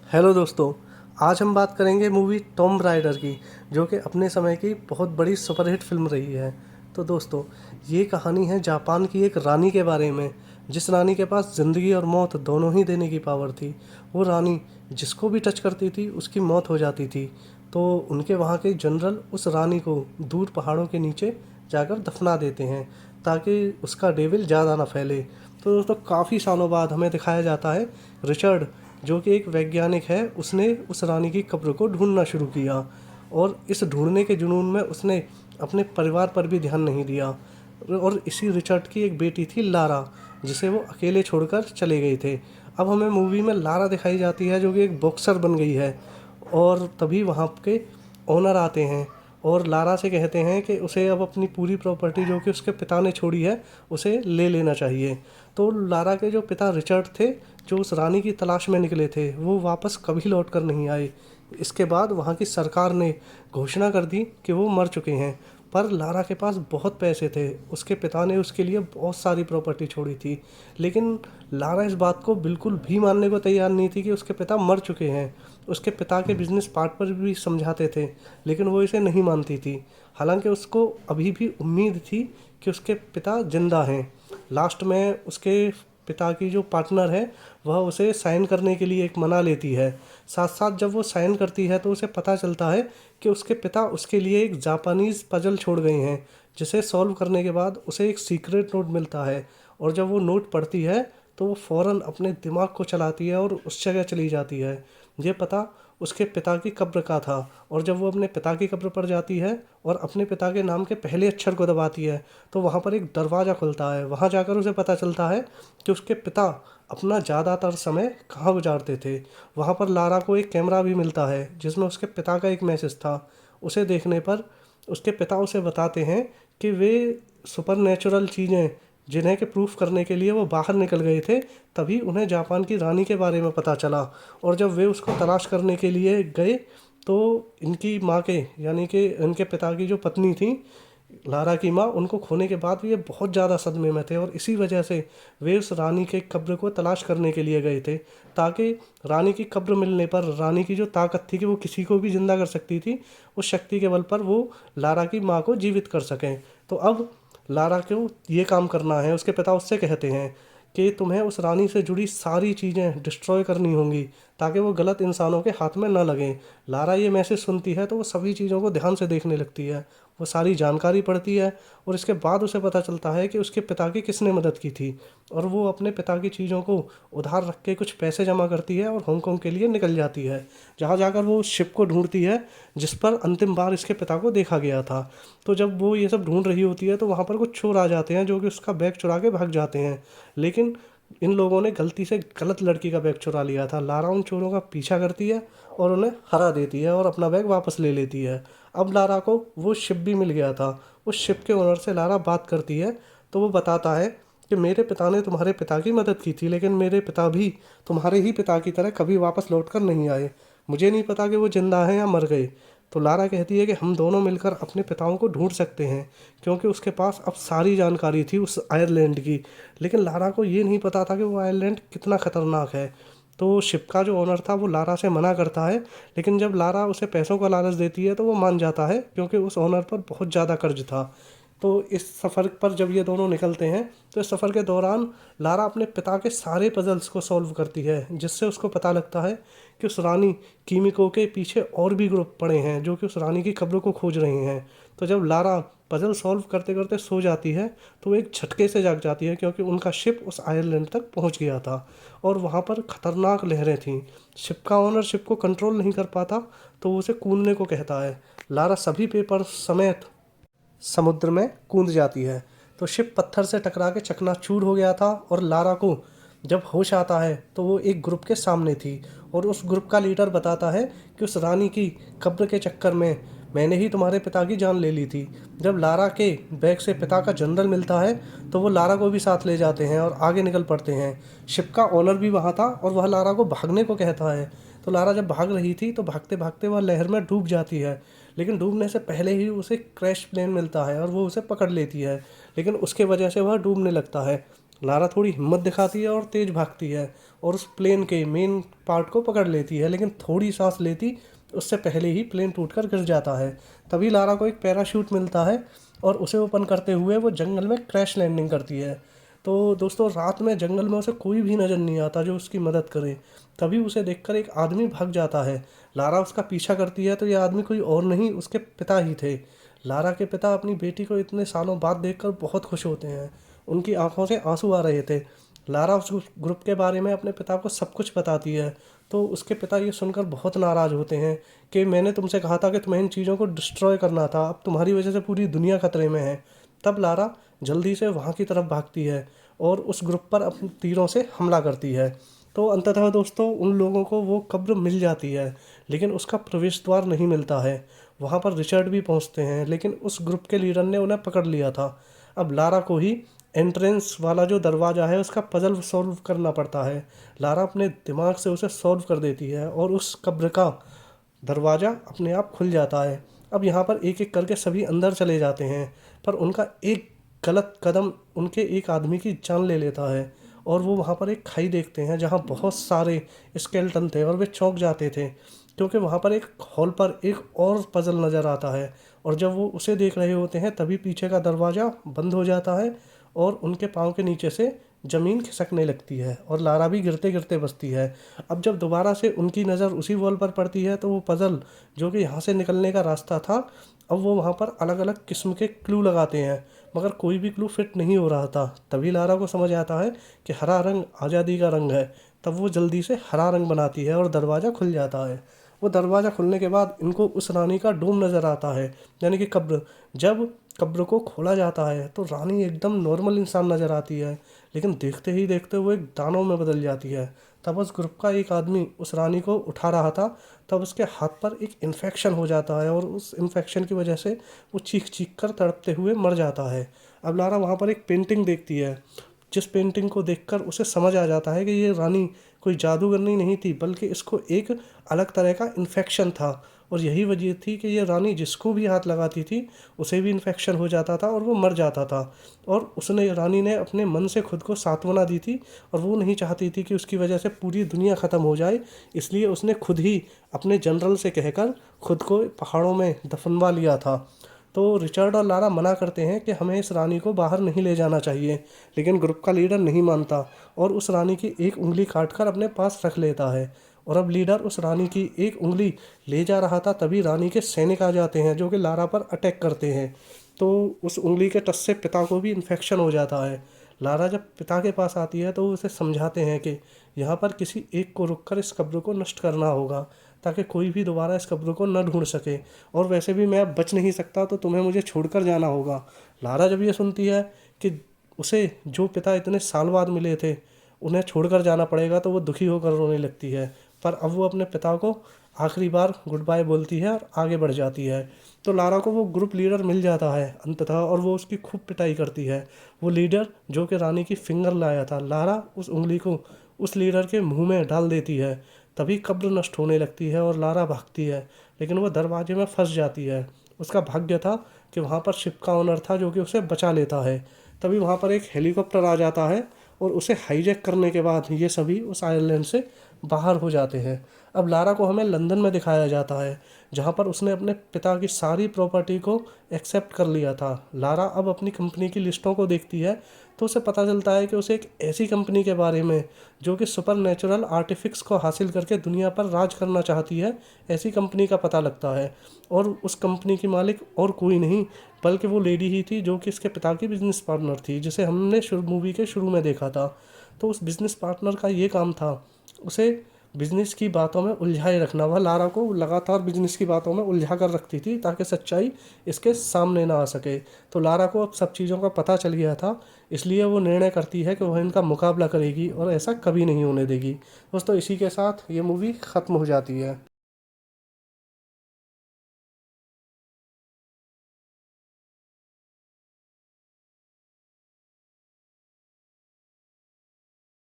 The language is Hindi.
हेलो दोस्तों। आज हम बात करेंगे मूवी टॉम राइडर की, जो कि अपने समय की बहुत बड़ी सुपरहिट फिल्म रही है। तो दोस्तों, ये कहानी है जापान की एक रानी के बारे में, जिस रानी के पास ज़िंदगी और मौत दोनों ही देने की पावर थी। वो रानी जिसको भी टच करती थी उसकी मौत हो जाती थी। तो उनके वहाँ के जनरल उस रानी को दूर पहाड़ों के नीचे जाकर दफना देते हैं, ताकि उसका डेविल ज़्यादा ना फैले। तो दोस्तों, काफ़ी सालों बाद हमें दिखाया जाता है रिचर्ड, जो कि एक वैज्ञानिक है, उसने उस रानी की कब्र को ढूंढना शुरू किया। और इस ढूंढने के जुनून में उसने अपने परिवार पर भी ध्यान नहीं दिया। और इसी रिचर्ड की एक बेटी थी लारा, जिसे वो अकेले छोड़कर चले गए थे। अब हमें मूवी में लारा दिखाई जाती है, जो कि एक बॉक्सर बन गई है। और तभी वहाँ के ओनर आते हैं और लारा से कहते हैं कि उसे अब अपनी पूरी प्रॉपर्टी जो कि उसके पिता ने छोड़ी है, उसे ले लेना चाहिए। तो लारा के जो पिता रिचर्ड थे, जो उस रानी की तलाश में निकले थे, वो वापस कभी लौट कर नहीं आए। इसके बाद वहाँ की सरकार ने घोषणा कर दी कि वो मर चुके हैं। पर लारा के पास बहुत पैसे थे, उसके पिता ने उसके लिए बहुत सारी प्रॉपर्टी छोड़ी थी। लेकिन लारा इस बात को बिल्कुल भी मानने को तैयार नहीं थी कि उसके पिता मर चुके हैं। उसके पिता के बिजनेस पार्टनर भी समझाते थे, लेकिन वो इसे नहीं मानती थी। हालांकि उसको अभी भी उम्मीद थी कि उसके पिता जिंदा हैं। लास्ट में उसके पिता की जो पार्टनर है, वह उसे साइन करने के लिए एक मना लेती है। साथ साथ जब वो साइन करती है तो उसे पता चलता है कि उसके पिता उसके लिए एक जापानीज़ पजल छोड़ गए हैं, जिसे सॉल्व करने के बाद उसे एक सीक्रेट नोट मिलता है। और जब वो नोट पढ़ती है तो वो फ़ौरन अपने दिमाग को चलाती है और उस जगह चली जाती है। ये पता उसके पिता की कब्र का था। और जब वो अपने पिता की कब्र पर जाती है और अपने पिता के नाम के पहले अक्षर को दबाती है, तो वहाँ पर एक दरवाज़ा खुलता है। वहाँ जाकर उसे पता चलता है कि उसके पिता अपना ज़्यादातर समय कहाँ गुजारते थे। वहाँ पर लारा को एक कैमरा भी मिलता है, जिसमें उसके पिता का एक मैसेज था। उसे देखने पर उसके पिता उसे बताते हैं कि वे सुपर नेचुरल चीज़ें जिन्हें के प्रूफ करने के लिए वो बाहर निकल गए थे, तभी उन्हें जापान की रानी के बारे में पता चला। और जब वे उसको तलाश करने के लिए गए, तो इनकी माँ के, यानी कि इनके पिता की जो पत्नी थी, लारा की माँ, उनको खोने के बाद भी ये बहुत ज़्यादा सदमे में थे। और इसी वजह से वे उस रानी के कब्र को तलाश करने के लिए गए थे, ताकि रानी की कब्र मिलने पर रानी की जो ताकत थी कि वो किसी को भी ज़िंदा कर सकती थी, उस शक्ति के बल पर वो लारा की माँ को जीवित कर सकें। तो अब लारा को ये काम करना है। उसके पिता उससे कहते हैं कि तुम्हें उस रानी से जुड़ी सारी चीज़ें डिस्ट्रॉय करनी होंगी, ताकि वो गलत इंसानों के हाथ में ना लगें। लारा ये मैसेज सुनती है तो वो सभी चीज़ों को ध्यान से देखने लगती है, वो सारी जानकारी पढ़ती है। और इसके बाद उसे पता चलता है कि उसके पिता की किसने मदद की थी। और वो अपने पिता की चीज़ों को उधार रख के कुछ पैसे जमा करती है और हांगकांग के लिए निकल जाती है, जहाँ जाकर वो उस शिप को ढूंढती है जिस पर अंतिम बार इसके पिता को देखा गया था। तो जब वो ये सब ढूंढ रही होती है तो वहाँ पर कुछ चोर आ जाते हैं, जो कि उसका बैग चुरा के भाग जाते हैं। लेकिन इन लोगों ने गलती से गलत लड़की का बैग चुरा लिया था। लारा उन चोरों का पीछा करती है और उन्हें हरा देती है और अपना बैग वापस ले लेती है। अब लारा को वो शिप भी मिल गया था। उस शिप के ओनर से लारा बात करती है, तो वो बताता है कि मेरे पिता ने तुम्हारे पिता की मदद की थी, लेकिन मेरे पिता भी तुम्हारे ही पिता की तरह कभी वापस लौट कर नहीं आए। मुझे नहीं पता कि वो जिंदा हैं या मर गए। तो लारा कहती है कि हम दोनों मिलकर अपने पिताओं को ढूंढ सकते हैं, क्योंकि उसके पास अब सारी जानकारी थी उस आयरलैंड की। लेकिन लारा को ये नहीं पता था कि वो आयरलैंड कितना ख़तरनाक है। तो शिप का जो ओनर था वो लारा से मना करता है, लेकिन जब लारा उसे पैसों का लालच देती है तो वो मान जाता है, क्योंकि उस ओनर पर बहुत ज़्यादा कर्ज था। तो इस सफ़र पर जब ये दोनों निकलते हैं, तो इस सफ़र के दौरान लारा अपने पिता के सारे पजल्स को सॉल्व करती है, जिससे उसको पता लगता है कि उस रानी कीमिको के पीछे और भी ग्रुप पड़े हैं, जो कि उस रानी की कब्र को खोज रहे हैं। तो जब लारा पजल सॉल्व करते करते सो जाती है, तो वो एक झटके से जाग जाती है, क्योंकि उनका शिप उस आयरलैंड तक पहुंच गया था और वहां पर खतरनाक लहरें थीं। शिप का ओनर शिप को कंट्रोल नहीं कर पाता, तो वो उसे कूदने को कहता है। लारा सभी पेपर समेत समुद्र में कूद जाती है। तो शिप पत्थर से टकरा के चकनाचूर हो गया था। और लारा को जब होश आता है तो वो एक ग्रुप के सामने थी, और उस ग्रुप का लीडर बताता है कि उस रानी की कब्र के चक्कर में मैंने ही तुम्हारे पिता की जान ले ली थी। जब लारा के बैग से पिता का जनरल मिलता है, तो वो लारा को भी साथ ले जाते हैं और आगे निकल पड़ते हैं। शिप का ओनर भी वहाँ था और वह लारा को भागने को कहता है। तो लारा जब भाग रही थी तो भागते भागते वह लहर में डूब जाती है, लेकिन डूबने से पहले ही उसे क्रैश प्लेन मिलता है और वो उसे पकड़ लेती है, लेकिन उसके वजह से वह डूबने लगता है। लारा थोड़ी हिम्मत दिखाती है और तेज़ भागती है और उस प्लेन के मेन पार्ट को पकड़ लेती है, लेकिन थोड़ी सांस लेती उससे पहले ही प्लेन टूटकर गिर जाता है। तभी लारा को एक पैराशूट मिलता है और उसे ओपन करते हुए वो जंगल में क्रैश लैंडिंग करती है। तो दोस्तों रात में जंगल में उसे कोई भी नज़र नहीं आता जो उसकी मदद करे। तभी उसे देखकर एक आदमी भाग जाता है। लारा उसका पीछा करती है तो यह आदमी कोई और नहीं उसके पिता ही थे। लारा के पिता अपनी बेटी को इतने सालों बाद देखकर बहुत खुश होते हैं। उनकी आंखों से आंसू आ रहे थे। लारा उस ग्रुप के बारे में अपने पिता को सब कुछ बताती है। तो उसके पिता ये सुनकर बहुत नाराज़ होते हैं कि मैंने तुमसे कहा था कि तुम्हें इन चीज़ों को डिस्ट्रॉय करना था, अब तुम्हारी वजह से पूरी दुनिया खतरे में है। तब लारा जल्दी से वहाँ की तरफ भागती है और उस ग्रुप पर अपने तीरों से हमला करती है। तो अंततः दोस्तों उन लोगों को वो कब्र मिल जाती है, लेकिन उसका प्रवेश द्वार नहीं मिलता है। वहाँ पर रिचर्ड भी पहुँचते हैं, लेकिन उस ग्रुप के लीडर ने उन्हें पकड़ लिया था। अब लारा को ही एंट्रेंस वाला जो दरवाज़ा है उसका पजल सॉल्व करना पड़ता है। लारा अपने दिमाग से उसे सॉल्व कर देती है और उस कब्र का दरवाज़ा अपने आप खुल जाता है। अब यहाँ पर एक एक करके सभी अंदर चले जाते हैं, पर उनका एक गलत कदम उनके एक आदमी की जान ले लेता है और वो वहाँ पर एक खाई देखते हैं जहाँ बहुत सारे स्केलेटन थे और वे चौंक जाते थे, क्योंकि वहाँ पर एक हॉल पर एक और पजल नज़र आता है। और जब वो उसे देख रहे होते हैं तभी पीछे का दरवाज़ा बंद हो जाता है और उनके पाँव के नीचे से ज़मीन खिसकने लगती है और लारा भी गिरते गिरते बचती है। अब जब दोबारा से उनकी नज़र उसी वॉल पर पड़ती है तो वो पज़ल जो कि यहाँ से निकलने का रास्ता था, अब वो वहाँ पर अलग अलग किस्म के क्लू लगाते हैं, मगर कोई भी क्लू फिट नहीं हो रहा था। तभी लारा को समझ आता है कि हरा रंग आज़ादी का रंग है। तब वो जल्दी से हरा रंग बनाती है और दरवाज़ा खुल जाता है। वो दरवाज़ा खुलने के बाद इनको उस रानी का डोम नज़र आता है, यानी कि कब्र। जब कब्र को खोला जाता है तो रानी एकदम नॉर्मल इंसान नज़र आती है, लेकिन देखते ही देखते वो एक दानव में बदल जाती है। तब उस ग्रुप का एक आदमी उस रानी को उठा रहा था, तब उसके हाथ पर एक इन्फेक्शन हो जाता है और उस इन्फेक्शन की वजह से वो चीख चीख कर तड़पते हुए मर जाता है। अब लारा वहाँ पर एक पेंटिंग देखती है, जिस पेंटिंग को देखकर उसे समझ आ जाता है कि ये रानी कोई जादूगरनी नहीं थी, बल्कि इसको एक अलग तरह का इन्फेक्शन था और यही वजह थी कि ये रानी जिसको भी हाथ लगाती थी उसे भी इन्फेक्शन हो जाता था और वो मर जाता था। और उसने रानी ने अपने मन से खुद को सांत्वना दी थी और वो नहीं चाहती थी कि उसकी वजह से पूरी दुनिया ख़त्म हो जाए, इसलिए उसने खुद ही अपने जनरल से कहकर खुद को पहाड़ों में दफनवा लिया था। तो रिचर्ड और लारा मना करते हैं कि हमें इस रानी को बाहर नहीं ले जाना चाहिए, लेकिन ग्रुप का लीडर नहीं मानता और उस रानी की एक उंगली काटकर अपने पास रख लेता है। और अब लीडर उस रानी की एक उंगली ले जा रहा था, तभी रानी के सैनिक आ जाते हैं जो कि लारा पर अटैक करते हैं। तो उस उंगली के टस से पिता को भी इन्फेक्शन हो जाता है। लारा जब पिता के पास आती है तो वो उसे समझाते हैं कि यहाँ पर किसी एक को रुककर इस कब्र को नष्ट करना होगा, ताकि कोई भी दोबारा इस कब्र को न ढूंढ सके, और वैसे भी मैं अब बच नहीं सकता तो तुम्हें मुझे छोड़कर जाना होगा। लारा जब ये सुनती है कि उसे जो पिता इतने साल बाद मिले थे उन्हें छोड़कर जाना पड़ेगा, तो वो दुखी होकर रोने लगती है। पर अब वो अपने पिता को आखिरी बार गुड बाय बोलती है और आगे बढ़ जाती है। तो लारा को वो ग्रुप लीडर मिल जाता है अंततः और वो उसकी खूब पिटाई करती है। वो लीडर जो कि रानी की फिंगर लाया था, लारा उस उंगली को उस लीडर के मुंह में डाल देती है। तभी कब्र नष्ट होने लगती है और लारा भागती है, लेकिन वो दरवाजे में फंस जाती है। उसका भाग्य था कि वहाँ पर शिप का ओनर था जो कि उसे बचा लेता है। तभी वहाँ पर एक हेलीकॉप्टर आ जाता है और उसे हाईजैक करने के बाद ये सभी उस आइलैंड से बाहर हो जाते हैं। अब लारा को हमें लंदन में दिखाया जाता है, जहाँ पर उसने अपने पिता की सारी प्रॉपर्टी को एक्सेप्ट कर लिया था। लारा अब अपनी कंपनी की लिस्टों को देखती है तो उसे पता चलता है कि उसे एक ऐसी कंपनी के बारे में जो कि सुपर नेचुरल आर्टिफिक्स को हासिल करके दुनिया पर राज करना चाहती है, ऐसी कंपनी का पता लगता है। और उस कंपनी की मालिक और कोई नहीं बल्कि वो लेडी ही थी जो कि इसके पिता की बिजनेस पार्टनर थी, जिसे हमने मूवी के शुरू में देखा था। तो उस बिजनेस पार्टनर का ये काम था उसे बिजनेस की बातों में उलझाए रखना। वह लारा को लगातार बिजनेस की बातों में उलझा कर रखती थी ताकि सच्चाई इसके सामने ना आ सके। तो लारा को अब सब चीज़ों का पता चल गया था, इसलिए वो निर्णय करती है कि वह इनका मुकाबला करेगी और ऐसा कभी नहीं होने देगी। दोस्तों इसी के साथ ये मूवी ख़त्म हो जाती है।